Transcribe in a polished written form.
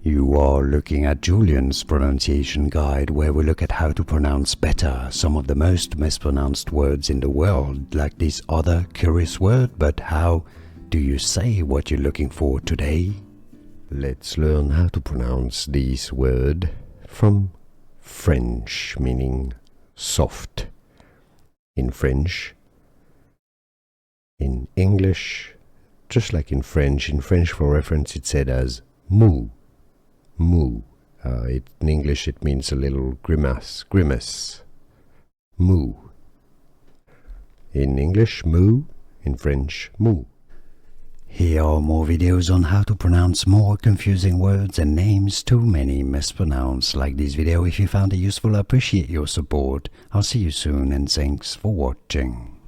You are looking at Julian's pronunciation guide, where we look at how to pronounce better some of the most mispronounced words in the world, like this other curious word. But how do you say what you're looking for today? Let's learn how to pronounce this word from French, meaning soft. In French, in English, just like in French for reference it's said as moue. Moue. In English it means a little grimace. Moue. In English, moue. In French, moue. Here are more videos on how to pronounce more confusing words and names too many mispronounced. Like this video if you found it useful. I appreciate your support. I'll see you soon and thanks for watching.